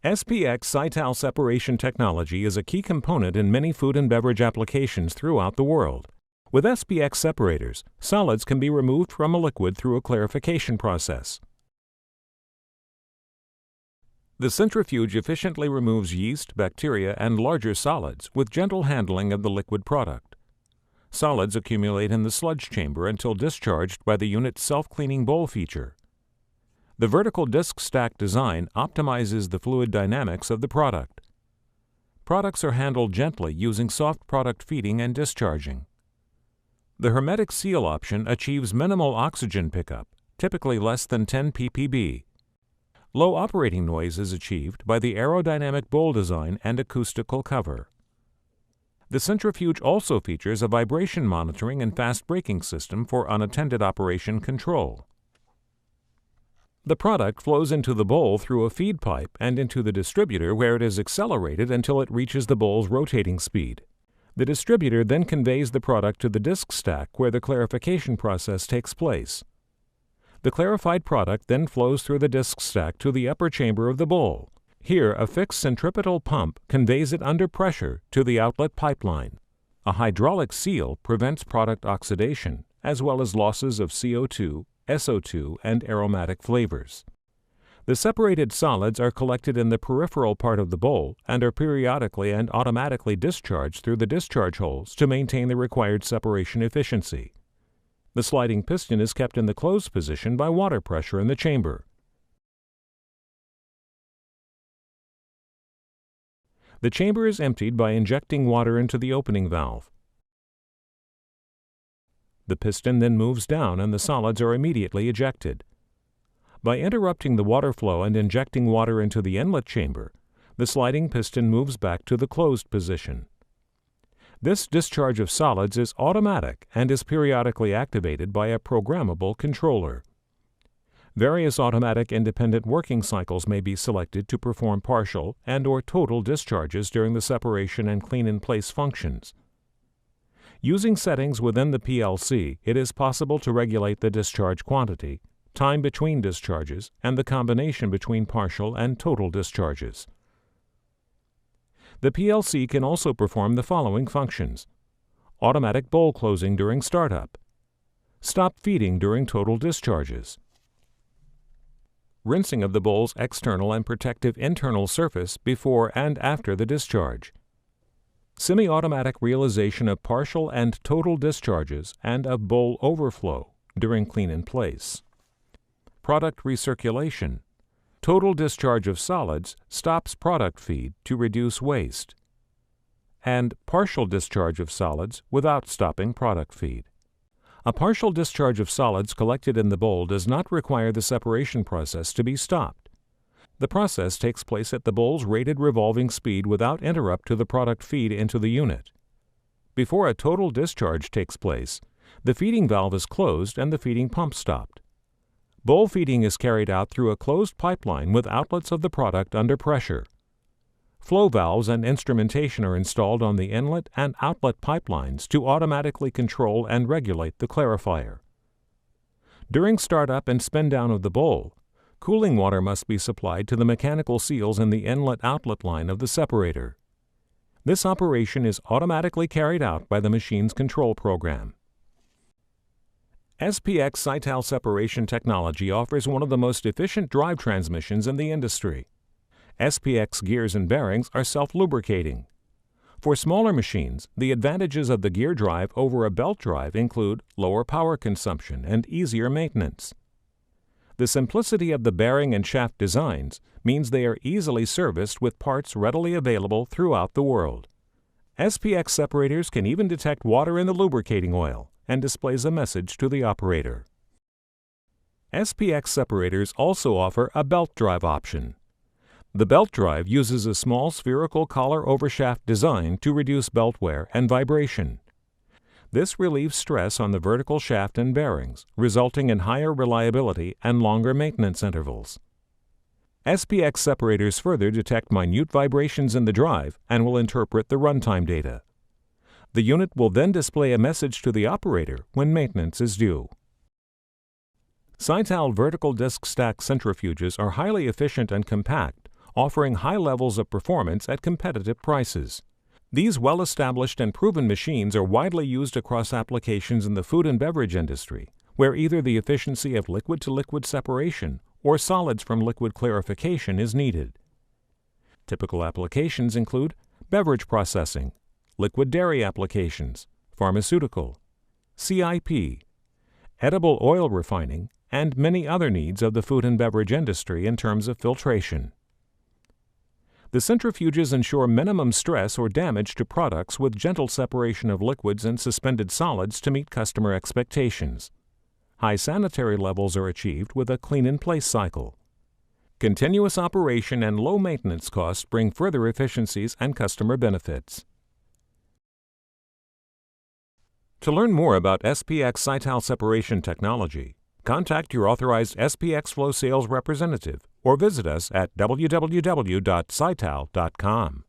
SPX Seital separation technology is a key component in many food and beverage applications throughout the world. With SPX separators, solids can be removed from a liquid through a clarification process. The centrifuge efficiently removes yeast, bacteria, and larger solids with gentle handling of the liquid product. Solids accumulate in the sludge chamber until discharged by the unit's self-cleaning bowl feature. The vertical disc stack design optimizes the fluid dynamics of the product. Products are handled gently using soft product feeding and discharging. The hermetic seal option achieves minimal oxygen pickup, typically less than 10 ppb. Low operating noise is achieved by the aerodynamic bowl design and acoustical cover. The centrifuge also features a vibration monitoring and fast braking system for unattended operation control. The product flows into the bowl through a feed pipe and into the distributor, where it is accelerated until it reaches the bowl's rotating speed. The distributor then conveys the product to the disc stack, where the clarification process takes place. The clarified product then flows through the disc stack to the upper chamber of the bowl. Here, a fixed centripetal pump conveys it under pressure to the outlet pipeline. A hydraulic seal prevents product oxidation, as well as losses of CO2, SO2, and aromatic flavors. The separated solids are collected in the peripheral part of the bowl and are periodically and automatically discharged through the discharge holes to maintain the required separation efficiency. The sliding piston is kept in the closed position by water pressure in the chamber. The chamber is emptied by injecting water into the opening valve. The piston then moves down and the solids are immediately ejected. By interrupting the water flow and injecting water into the inlet chamber, the sliding piston moves back to the closed position. This discharge of solids is automatic and is periodically activated by a programmable controller. Various automatic independent working cycles may be selected to perform partial and/or total discharges during the separation and clean-in-place functions. Using settings within the PLC, it is possible to regulate the discharge quantity, time between discharges, and the combination between partial and total discharges. The PLC can also perform the following functions: automatic bowl closing during startup, stop feeding during total discharges, rinsing of the bowl's external and protective internal surface before and after the discharge, semi-automatic realization of partial and total discharges and of bowl overflow during clean-in-place, product recirculation. Total discharge of solids stops product feed to reduce waste, and partial discharge of solids without stopping product feed. A partial discharge of solids collected in the bowl does not require the separation process to be stopped. The process takes place at the bowl's rated revolving speed without interrupt to the product feed into the unit. Before a total discharge takes place, the feeding valve is closed and the feeding pump stopped. Bowl feeding is carried out through a closed pipeline with outlets of the product under pressure. Flow valves and instrumentation are installed on the inlet and outlet pipelines to automatically control and regulate the clarifier. During startup and spin-down of the bowl, cooling water must be supplied to the mechanical seals in the inlet-outlet line of the separator. This operation is automatically carried out by the machine's control program. SPX Seital separation technology offers one of the most efficient drive transmissions in the industry. SPX gears and bearings are self-lubricating. For smaller machines, the advantages of the gear drive over a belt drive include lower power consumption and easier maintenance. The simplicity of the bearing and shaft designs means they are easily serviced with parts readily available throughout the world. SPX separators can even detect water in the lubricating oil and displays a message to the operator. SPX separators also offer a belt drive option. The belt drive uses a small spherical collar over shaft design to reduce belt wear and vibration. This relieves stress on the vertical shaft and bearings, resulting in higher reliability and longer maintenance intervals. SPX separators further detect minute vibrations in the drive and will interpret the runtime data. The unit will then display a message to the operator when maintenance is due. Seital vertical disc stack centrifuges are highly efficient and compact, offering high levels of performance at competitive prices. These well-established and proven machines are widely used across applications in the food and beverage industry, where either the efficiency of liquid-to-liquid separation or solids from liquid clarification is needed. Typical applications include beverage processing, liquid dairy applications, pharmaceutical, CIP, edible oil refining, and many other needs of the food and beverage industry in terms of filtration. The centrifuges ensure minimum stress or damage to products with gentle separation of liquids and suspended solids to meet customer expectations. High sanitary levels are achieved with a clean-in-place cycle. Continuous operation and low maintenance costs bring further efficiencies and customer benefits. To learn more about SPX Seital separation technology, contact your authorized SPX Flow sales representative or visit us at www.seital.com.